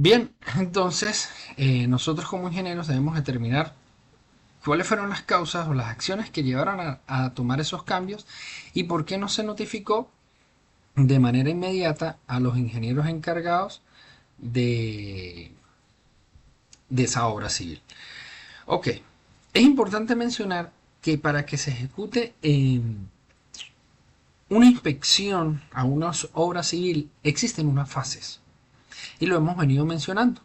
Bien, entonces nosotros como ingenieros debemos determinar cuáles fueron las causas o las acciones que llevaron a tomar esos cambios y por qué no se notificó de manera inmediata a los ingenieros encargados de, de esa obra civil. Ok, es importante mencionar que para que se ejecute una inspección a una obra civil existen unas fases y lo hemos venido mencionando.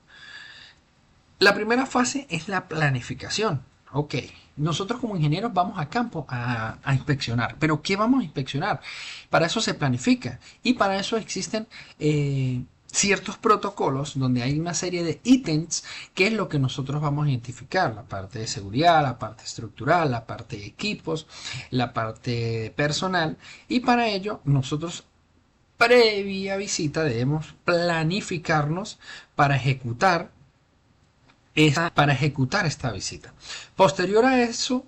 La primera fase es la planificación. Ok, nosotros como ingenieros vamos a campo a inspeccionar, pero ¿qué vamos a inspeccionar? Para eso se planifica y para eso existen ciertos protocolos donde hay una serie de ítems que es lo que nosotros vamos a identificar, la parte de seguridad, la parte estructural, la parte de equipos, la parte personal y para ello nosotros previa visita debemos planificarnos para ejecutar esta visita. Posterior a eso,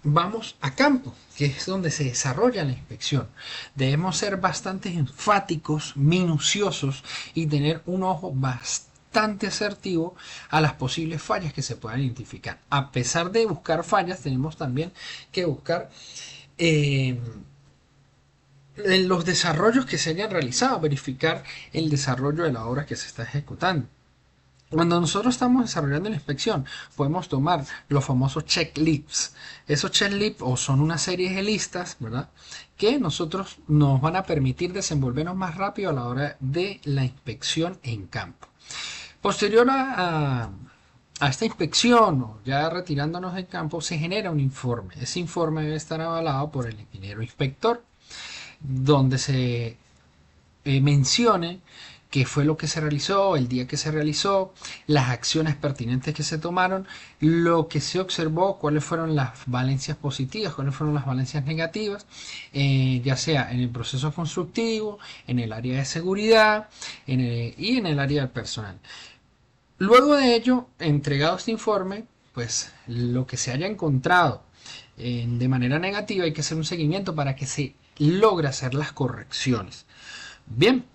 vamos a campo, que es donde se desarrolla la inspección. Debemos ser bastante enfáticos, minuciosos y tener un ojo bastante asertivo a las posibles fallas que se puedan identificar. A pesar de buscar fallas, tenemos también que buscar eh, los desarrollos que se hayan realizado, verificar el desarrollo de la obra que se está ejecutando. Cuando nosotros estamos desarrollando la inspección, podemos tomar los famosos checklists. Esos checklists o son una serie de listas, ¿verdad? Que nosotros nos van a permitir desenvolvernos más rápido a la hora de la inspección en campo. Posterior a esta inspección, o ya retirándonos del campo, se genera un informe. Ese informe debe estar avalado por el ingeniero inspector, donde se mencione qué fue lo que se realizó, el día que se realizó, las acciones pertinentes que se tomaron, lo que se observó, cuáles fueron las valencias positivas, cuáles fueron las valencias negativas, ya sea en el proceso constructivo, en el área de seguridad y en el área del personal. Luego de ello, entregado este informe, pues lo que se haya encontrado de manera negativa hay que hacer un seguimiento para que se logre hacer las correcciones. Bien,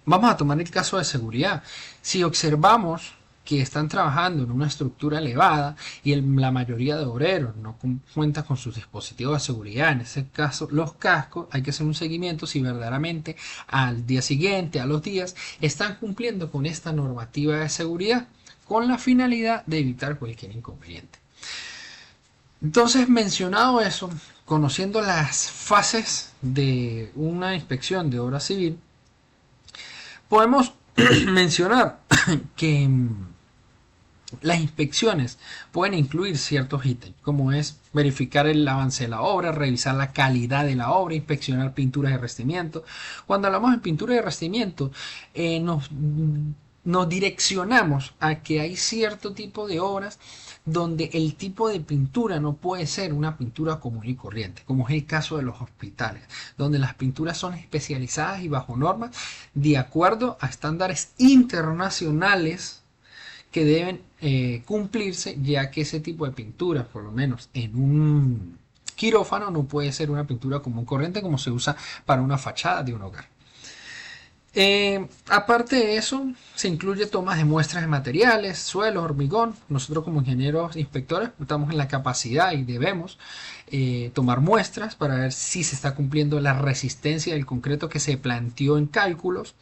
vamos a tomar el caso de seguridad. Si observamos que están trabajando en una estructura elevada y la mayoría de obreros no cuenta con sus dispositivos de seguridad, en ese caso los cascos, hay que hacer un seguimiento si verdaderamente al día siguiente, a los días, están cumpliendo con esta normativa de seguridad con la finalidad de evitar cualquier inconveniente. Entonces, mencionado eso, conociendo las fases de una inspección de obra civil, podemos mencionar que las inspecciones pueden incluir ciertos ítems, como es verificar el avance de la obra, revisar la calidad de la obra, inspeccionar pinturas de revestimiento. Cuando hablamos de pintura de revestimiento, nos direccionamos a que hay cierto tipo de obras donde el tipo de pintura no puede ser una pintura común y corriente, como es el caso de los hospitales, donde las pinturas son especializadas y bajo normas de acuerdo a estándares internacionales que deben cumplirse, ya que ese tipo de pintura, por lo menos en un quirófano, no puede ser una pintura común corriente como se usa para una fachada de un hogar. Aparte de eso, se incluye tomas de muestras de materiales, suelos, hormigón. Nosotros como ingenieros inspectores estamos en la capacidad y debemos tomar muestras para ver si se está cumpliendo la resistencia del concreto que se planteó en cálculos.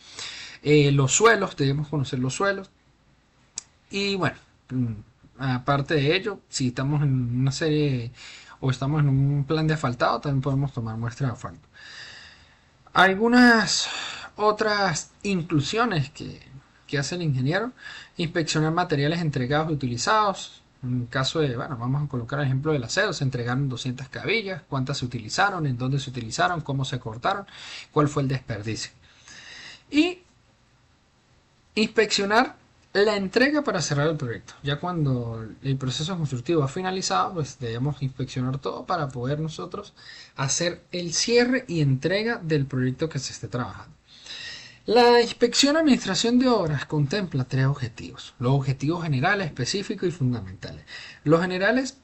Los suelos, debemos conocer los suelos. Y bueno, aparte de ello, si estamos en una serie o estamos en un plan de asfaltado, también podemos tomar muestras de asfalto. Algunas otras inclusiones que hace el ingeniero: inspeccionar materiales entregados y utilizados. En caso de, bueno, vamos a colocar el ejemplo del acero, se entregaron 200 cabillas, cuántas se utilizaron, en dónde se utilizaron, cómo se cortaron, cuál fue el desperdicio. Y inspeccionar la entrega para cerrar el proyecto. Ya cuando el proceso constructivo ha finalizado, pues debemos inspeccionar todo para poder nosotros hacer el cierre y entrega del proyecto que se esté trabajando. La inspección administración de obras contempla tres objetivos: los objetivos generales, específicos y fundamentales. Los generales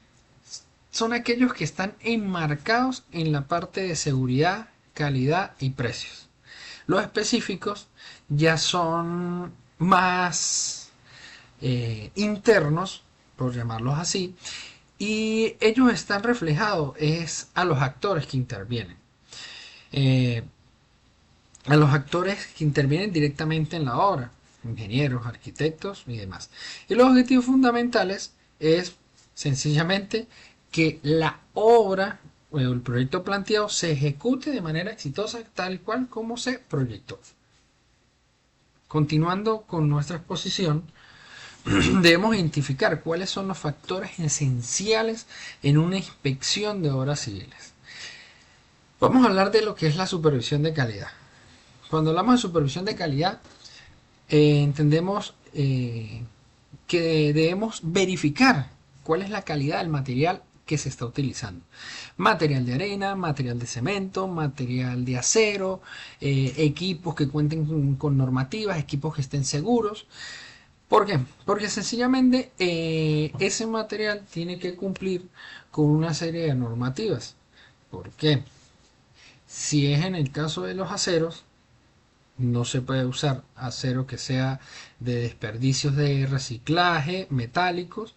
son aquellos que están enmarcados en la parte de seguridad, calidad y precios. Los específicos ya son más internos, por llamarlos así, y ellos están reflejados es a los actores que intervienen. Eh, a los actores que intervienen directamente en la obra, ingenieros, arquitectos y demás. Y los objetivos fundamentales es sencillamente que la obra o el proyecto planteado se ejecute de manera exitosa tal cual como se proyectó. Continuando con nuestra exposición, debemos identificar cuáles son los factores esenciales en una inspección de obras civiles. Vamos a hablar de lo que es la supervisión de calidad. Cuando hablamos de supervisión de calidad, entendemos que debemos verificar cuál es la calidad del material que se está utilizando. Material de arena, material de cemento, material de acero, equipos que cuenten con normativas, equipos que estén seguros. ¿Por qué? Porque sencillamente ese material tiene que cumplir con una serie de normativas. ¿Por qué? Si es en el caso de los aceros, no se puede usar acero que sea de desperdicios de reciclaje, metálicos,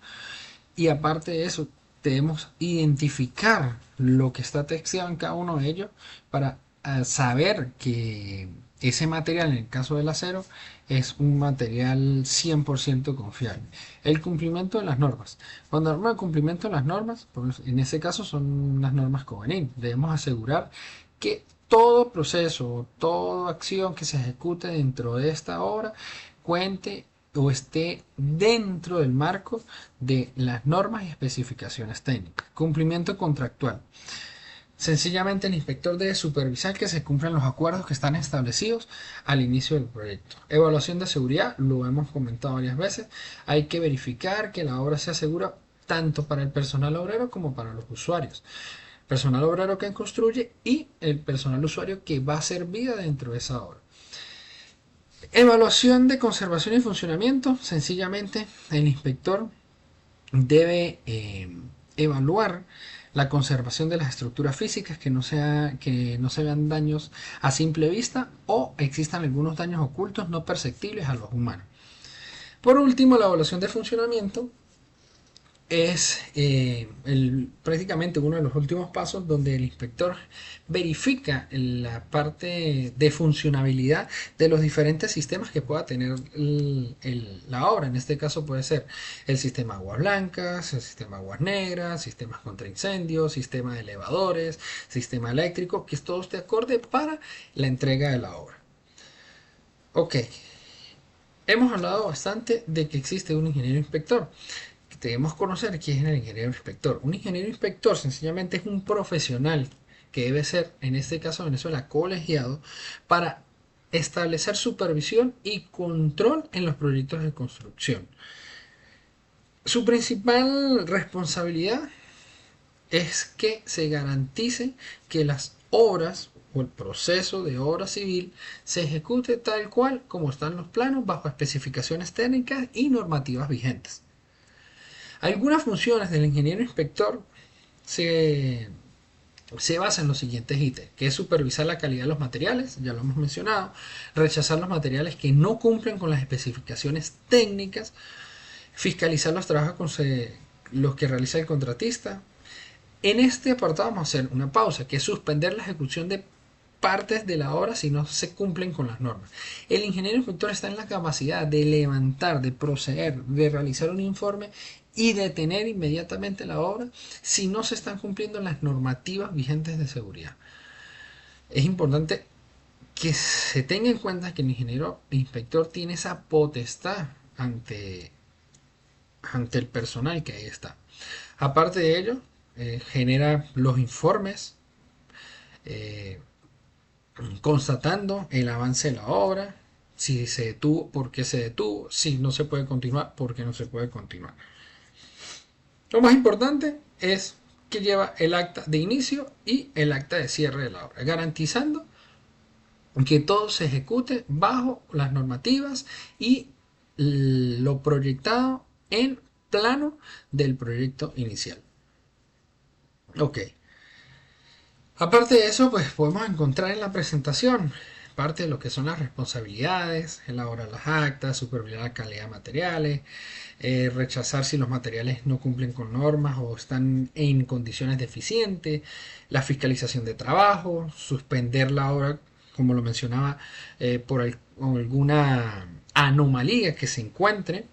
y aparte de eso, debemos identificar lo que está texteado en cada uno de ellos para saber que ese material, en el caso del acero, es un material 100% confiable. El cumplimiento de las normas. Cuando hablamos de cumplimiento de las normas, pues en ese caso son las normas COVENIN. Debemos asegurar que todo proceso, toda acción que se ejecute dentro de esta obra cuente o esté dentro del marco de las normas y especificaciones técnicas. Cumplimiento contractual. Sencillamente el inspector debe supervisar que se cumplan los acuerdos que están establecidos al inicio del proyecto. Evaluación de seguridad, lo hemos comentado varias veces. Hay que verificar que la obra sea segura tanto para el personal obrero como para los usuarios. Personal obrero que construye y el personal usuario que va a ser vida dentro de esa obra. Evaluación de conservación y funcionamiento. Sencillamente el inspector debe evaluar la conservación de las estructuras físicas, que no se vean daños a simple vista o existan algunos daños ocultos no perceptibles a los humanos. Por último, la evaluación de funcionamiento es prácticamente uno de los últimos pasos donde el inspector verifica la parte de funcionabilidad de los diferentes sistemas que pueda tener la obra. En este caso puede ser el sistema aguas blancas, el sistema aguas negras, sistemas contra incendios, sistema de elevadores, sistema eléctrico, que todo esté acorde para la entrega de la obra. Ok, hemos hablado bastante de que existe un ingeniero inspector. Debemos conocer quién es el ingeniero inspector. Un ingeniero inspector sencillamente es un profesional que debe ser, en este caso en Venezuela, colegiado para establecer supervisión y control en los proyectos de construcción. Su principal responsabilidad es que se garantice que las obras o el proceso de obra civil se ejecute tal cual como están los planos bajo especificaciones técnicas y normativas vigentes. Algunas funciones del ingeniero inspector se basan en los siguientes ítems, que es supervisar la calidad de los materiales, ya lo hemos mencionado, rechazar los materiales que no cumplen con las especificaciones técnicas, fiscalizar los trabajos los que realiza el contratista. En este apartado vamos a hacer una pausa, que es suspender la ejecución de partes de la obra si no se cumplen con las normas. El ingeniero inspector está en la capacidad de levantar, de proceder, de realizar un informe y detener inmediatamente la obra si no se están cumpliendo las normativas vigentes de seguridad. Es importante que se tenga en cuenta que el ingeniero inspector tiene esa potestad ante el personal que ahí está. Aparte de ello, genera los informes constatando el avance de la obra, si se detuvo, por qué se detuvo, si no se puede continuar, por qué no se puede continuar. Lo más importante es que lleva el acta de inicio y el acta de cierre de la obra, garantizando que todo se ejecute bajo las normativas y lo proyectado en plano del proyecto inicial. Ok. Aparte de eso, pues podemos encontrar en la presentación parte de lo que son las responsabilidades, elaborar las actas, supervisar la calidad de materiales, rechazar si los materiales no cumplen con normas o están en condiciones deficientes, la fiscalización de trabajo, suspender la obra, como lo mencionaba, por alguna anomalía que se encuentre,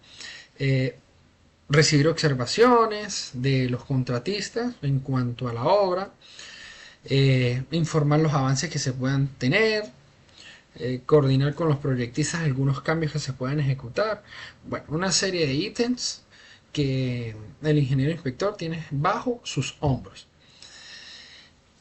recibir observaciones de los contratistas en cuanto a la obra, informar los avances que se puedan tener, coordinar con los proyectistas algunos cambios que se puedan ejecutar. Bueno, una serie de ítems que el ingeniero inspector tiene bajo sus hombros.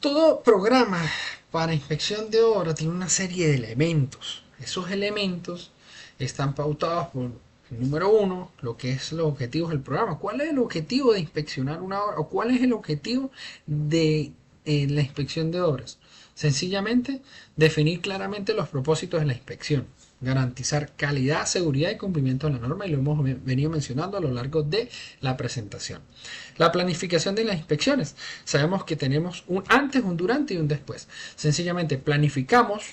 Todo programa para inspección de obra tiene una serie de elementos. Esos elementos están pautados por, número uno, lo que es los objetivos del programa. ¿Cuál es el objetivo de inspeccionar una obra? ¿O cuál es el objetivo de la inspección de obras? Sencillamente, definir claramente los propósitos de la inspección. Garantizar calidad, seguridad y cumplimiento de la norma, y lo hemos venido mencionando a lo largo de la presentación. La planificación de las inspecciones. Sabemos que tenemos un antes, un durante y un después. Sencillamente planificamos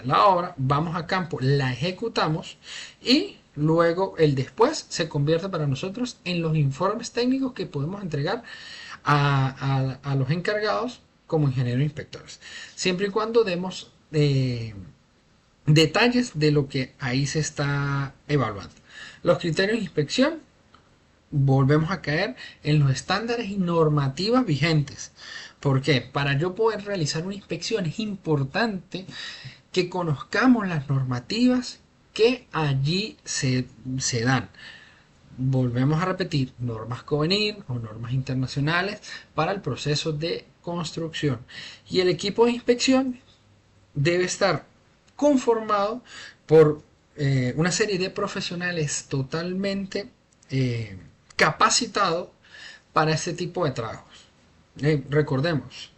la obra, vamos a campo, la ejecutamos y luego el después se convierte para nosotros en los informes técnicos que podemos entregar a los encargados como ingenieros inspectores, siempre y cuando demos detalles de lo que ahí se está evaluando. Los criterios de inspección, volvemos a caer en los estándares y normativas vigentes. ¿Por qué? Para yo poder realizar una inspección es importante que conozcamos las normativas que allí se dan. Volvemos a repetir, normas COVENIR o normas internacionales para el proceso de construcción. Y el equipo de inspección debe estar conformado por una serie de profesionales totalmente capacitados para este tipo de trabajos. Recordemos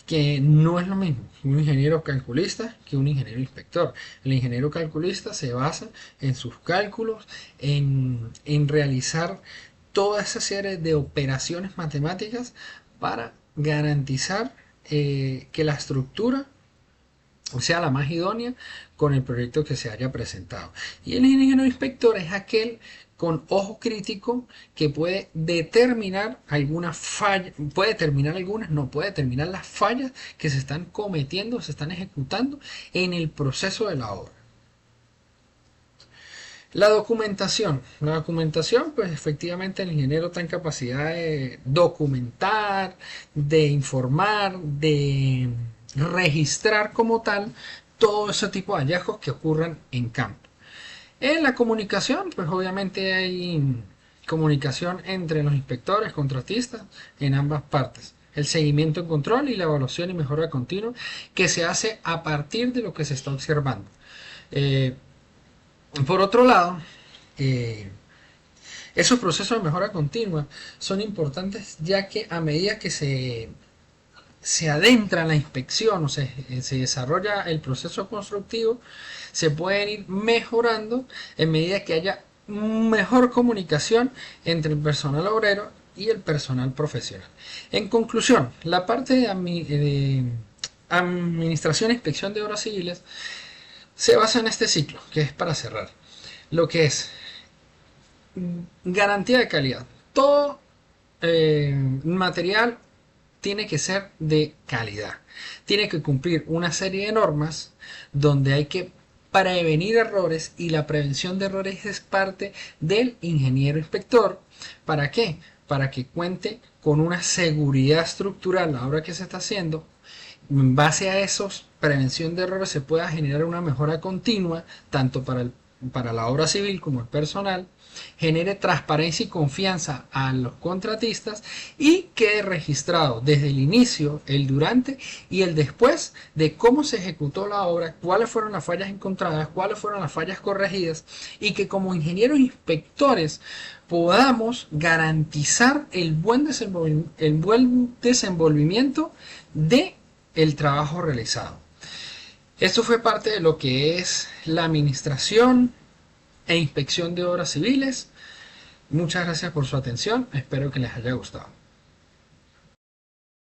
que no es lo mismo un ingeniero calculista que un ingeniero inspector. El ingeniero calculista se basa en sus cálculos, en realizar toda esa serie de operaciones matemáticas para garantizar que la estructura sea la más idónea con el proyecto que se haya presentado. Y el ingeniero inspector es aquel con ojo crítico que puede determinar alguna falla, puede determinar las fallas que se están cometiendo, se están ejecutando en el proceso de la obra. La documentación, pues efectivamente el ingeniero está en capacidad de documentar, de informar, de registrar como tal todo ese tipo de hallazgos que ocurran en campo. En la comunicación, pues obviamente hay comunicación entre los inspectores, contratistas, en ambas partes. El seguimiento y control y la evaluación y mejora continua que se hace a partir de lo que se está observando. Por otro lado, esos procesos de mejora continua son importantes, ya que a medida que se adentra en la inspección o se desarrolla el proceso constructivo, se pueden ir mejorando en medida que haya mejor comunicación entre el personal obrero y el personal profesional. En conclusión, la parte de administración e inspección de obras civiles se basa en este ciclo, que es para cerrar, lo que es garantía de calidad. Todo material tiene que ser de calidad, tiene que cumplir una serie de normas donde hay que prevenir errores, y la prevención de errores es parte del ingeniero inspector. ¿Para qué? Para que cuente con una seguridad estructural la obra que se está haciendo. En base a esos prevención de errores se pueda generar una mejora continua tanto para la obra civil como el personal, genere transparencia y confianza a los contratistas y quede registrado desde el inicio, el durante y el después de cómo se ejecutó la obra, cuáles fueron las fallas encontradas, cuáles fueron las fallas corregidas, y que como ingenieros inspectores podamos garantizar el buen desenvolvimiento de el trabajo realizado. Esto fue parte de lo que es la administración e inspección de obras civiles. Muchas gracias por su atención, espero que les haya gustado.